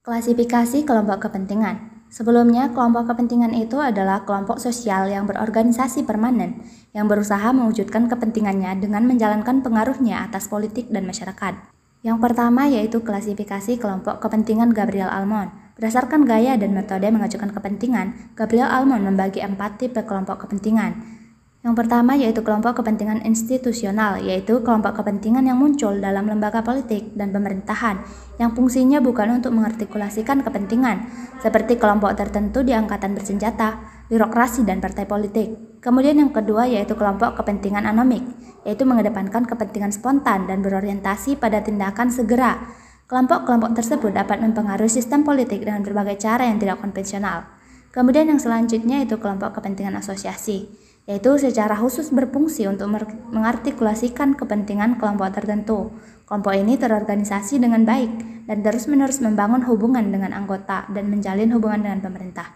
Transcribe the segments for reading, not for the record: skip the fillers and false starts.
Klasifikasi kelompok kepentingan. Sebelumnya, kelompok kepentingan itu adalah kelompok sosial yang berorganisasi permanen, yang berusaha mewujudkan kepentingannya dengan menjalankan pengaruhnya atas politik dan masyarakat. Yang pertama yaitu klasifikasi kelompok kepentingan Gabriel Almond. Berdasarkan gaya dan metode mengajukan kepentingan, Gabriel Almond membagi 4 tipe kelompok kepentingan. Yang pertama yaitu kelompok kepentingan institusional, yaitu kelompok kepentingan yang muncul dalam lembaga politik dan pemerintahan, yang fungsinya bukan untuk mengartikulasikan kepentingan, seperti kelompok tertentu di angkatan bersenjata, birokrasi, dan partai politik. Kemudian yang kedua yaitu kelompok kepentingan anomik, yaitu mengedepankan kepentingan spontan dan berorientasi pada tindakan segera. Kelompok-kelompok tersebut dapat mempengaruhi sistem politik dengan berbagai cara yang tidak konvensional. Kemudian yang selanjutnya itu kelompok kepentingan asosiasi, yaitu secara khusus berfungsi untuk mengartikulasikan kepentingan kelompok tertentu. Kelompok ini terorganisasi dengan baik dan terus-menerus membangun hubungan dengan anggota dan menjalin hubungan dengan pemerintah.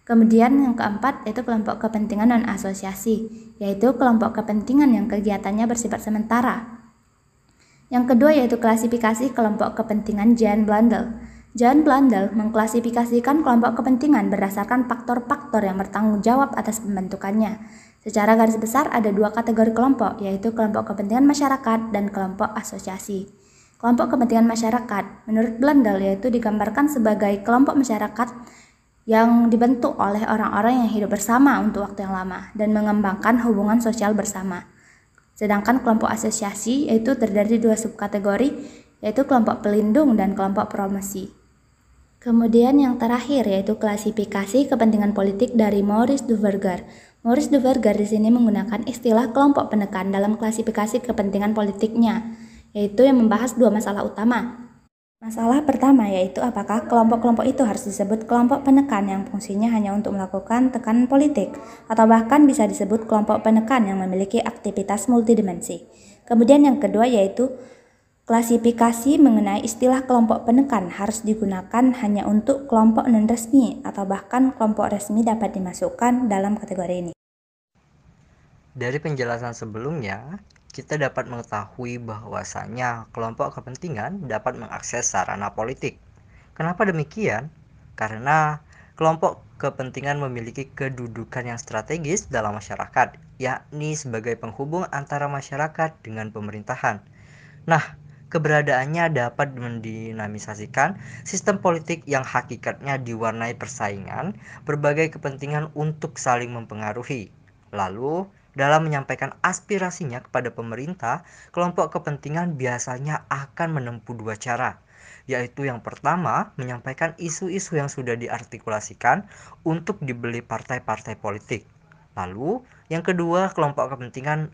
Kemudian yang keempat yaitu kelompok kepentingan non-asosiasi, yaitu kelompok kepentingan yang kegiatannya bersifat sementara. Yang kedua yaitu klasifikasi kelompok kepentingan Jan Blundell. Jan Blundell mengklasifikasikan kelompok kepentingan berdasarkan faktor-faktor yang bertanggung jawab atas pembentukannya. Secara garis besar ada 2 kategori kelompok, yaitu kelompok kepentingan masyarakat dan kelompok asosiasi. Kelompok kepentingan masyarakat, menurut Blundell, yaitu digambarkan sebagai kelompok masyarakat yang dibentuk oleh orang-orang yang hidup bersama untuk waktu yang lama dan mengembangkan hubungan sosial bersama. Sedangkan kelompok asosiasi yaitu terdiri 2 subkategori, yaitu kelompok pelindung dan kelompok promosi. Kemudian yang terakhir yaitu klasifikasi kepentingan politik dari Maurice Duverger. Maurice Duverger di sini menggunakan istilah kelompok penekan dalam klasifikasi kepentingan politiknya, yaitu yang membahas 2 masalah utama. Masalah pertama yaitu apakah kelompok-kelompok itu harus disebut kelompok penekan yang fungsinya hanya untuk melakukan tekanan politik, atau bahkan bisa disebut kelompok penekan yang memiliki aktivitas multidimensi. Kemudian yang kedua yaitu klasifikasi mengenai istilah kelompok penekan harus digunakan hanya untuk kelompok non-resmi atau bahkan kelompok resmi dapat dimasukkan dalam kategori ini. Dari penjelasan sebelumnya, kita dapat mengetahui bahwasanya kelompok kepentingan dapat mengakses sarana politik. Kenapa demikian? Karena kelompok kepentingan memiliki kedudukan yang strategis dalam masyarakat, yakni sebagai penghubung antara masyarakat dengan pemerintahan. Nah, keberadaannya dapat mendinamisasikan sistem politik yang hakikatnya diwarnai persaingan berbagai kepentingan untuk saling mempengaruhi. Lalu, dalam menyampaikan aspirasinya kepada pemerintah, kelompok kepentingan biasanya akan menempuh 2 cara, yaitu yang pertama, menyampaikan isu-isu yang sudah diartikulasikan untuk dibeli partai-partai politik. Lalu, yang kedua, kelompok kepentingan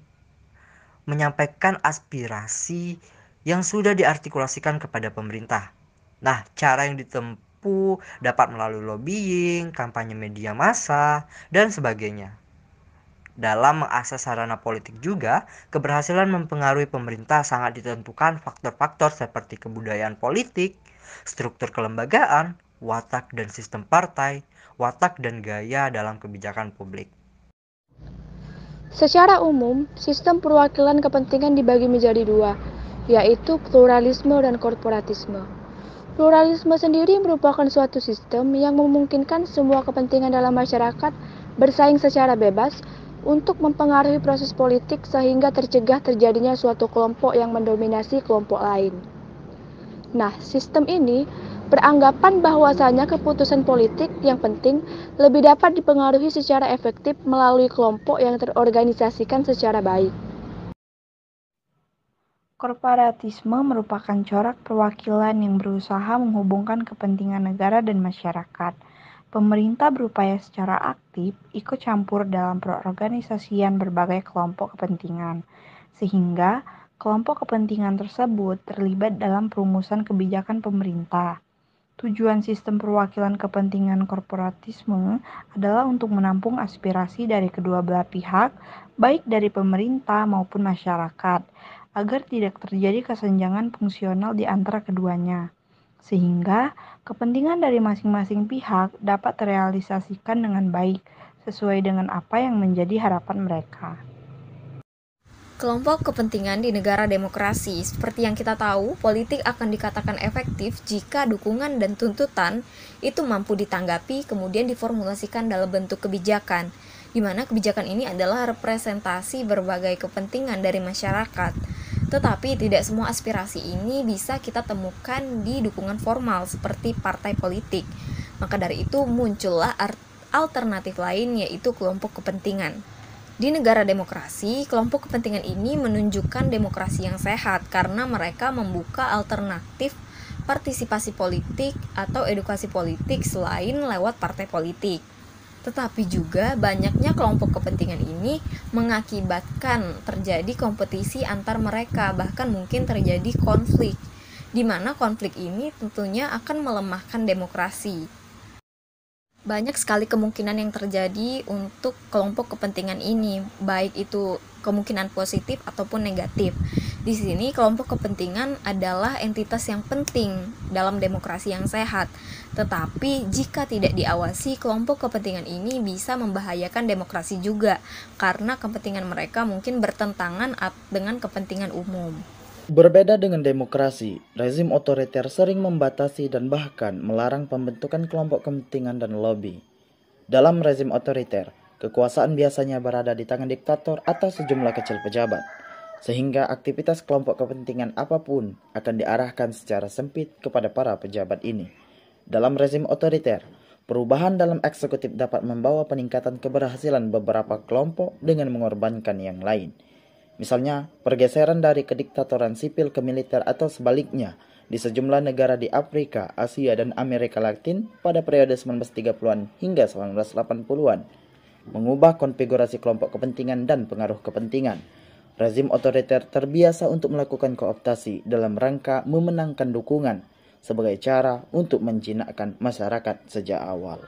menyampaikan aspirasi yang sudah diartikulasikan kepada pemerintah. Nah, cara yang ditempuh dapat melalui lobbying, kampanye media massa, dan sebagainya. Dalam mengakses sarana politik juga, keberhasilan mempengaruhi pemerintah sangat ditentukan faktor-faktor seperti kebudayaan politik, struktur kelembagaan, watak dan sistem partai, watak dan gaya dalam kebijakan publik. Secara umum, sistem perwakilan kepentingan dibagi menjadi 2, yaitu pluralisme dan korporatisme. Pluralisme sendiri merupakan suatu sistem yang memungkinkan semua kepentingan dalam masyarakat bersaing secara bebas untuk mempengaruhi proses politik sehingga tercegah terjadinya suatu kelompok yang mendominasi kelompok lain. Nah, sistem ini beranggapan bahwasanya keputusan politik yang penting lebih dapat dipengaruhi secara efektif melalui kelompok yang terorganisasikan secara baik. Korporatisme merupakan corak perwakilan yang berusaha menghubungkan kepentingan negara dan masyarakat. Pemerintah berupaya secara aktif ikut campur dalam perorganisasian berbagai kelompok kepentingan, sehingga kelompok kepentingan tersebut terlibat dalam perumusan kebijakan pemerintah. Tujuan sistem perwakilan kepentingan korporatisme adalah untuk menampung aspirasi dari kedua belah pihak, baik dari pemerintah maupun masyarakat, agar tidak terjadi kesenjangan fungsional di antara keduanya, sehingga kepentingan dari masing-masing pihak dapat terrealisasikan dengan baik, sesuai dengan apa yang menjadi harapan mereka. Kelompok kepentingan di negara demokrasi. Seperti yang kita tahu, politik akan dikatakan efektif jika dukungan dan tuntutan itu mampu ditanggapi kemudian diformulasikan dalam bentuk kebijakan, di mana kebijakan ini adalah representasi berbagai kepentingan dari masyarakat. Tetapi tidak semua aspirasi ini bisa kita temukan di dukungan formal seperti partai politik. Maka dari itu muncullah alternatif lain, yaitu kelompok kepentingan. Di negara demokrasi, kelompok kepentingan ini menunjukkan demokrasi yang sehat karena mereka membuka alternatif partisipasi politik atau edukasi politik selain lewat partai politik. Tetapi juga banyaknya kelompok kepentingan ini mengakibatkan terjadi kompetisi antar mereka, bahkan mungkin terjadi konflik, di mana konflik ini tentunya akan melemahkan demokrasi. Banyak sekali kemungkinan yang terjadi untuk kelompok kepentingan ini, baik itu kemungkinan positif ataupun negatif. Di sini kelompok kepentingan adalah entitas yang penting dalam demokrasi yang sehat. Tetapi jika tidak diawasi, kelompok kepentingan ini bisa membahayakan demokrasi juga, karena kepentingan mereka mungkin bertentangan dengan kepentingan umum. Berbeda dengan demokrasi, rezim otoriter sering membatasi dan bahkan melarang pembentukan kelompok kepentingan dan lobby. Dalam rezim otoriter, kekuasaan biasanya berada di tangan diktator atau sejumlah kecil pejabat, sehingga aktivitas kelompok kepentingan apapun akan diarahkan secara sempit kepada para pejabat ini. Dalam rezim otoriter, perubahan dalam eksekutif dapat membawa peningkatan keberhasilan beberapa kelompok dengan mengorbankan yang lain. Misalnya, pergeseran dari kediktatoran sipil ke militer atau sebaliknya di sejumlah negara di Afrika, Asia, dan Amerika Latin pada periode 1930-an hingga 1980-an, mengubah konfigurasi kelompok kepentingan dan pengaruh kepentingan. Rezim otoriter terbiasa untuk melakukan kooptasi dalam rangka memenangkan dukungan sebagai cara untuk menjinakkan masyarakat sejak awal.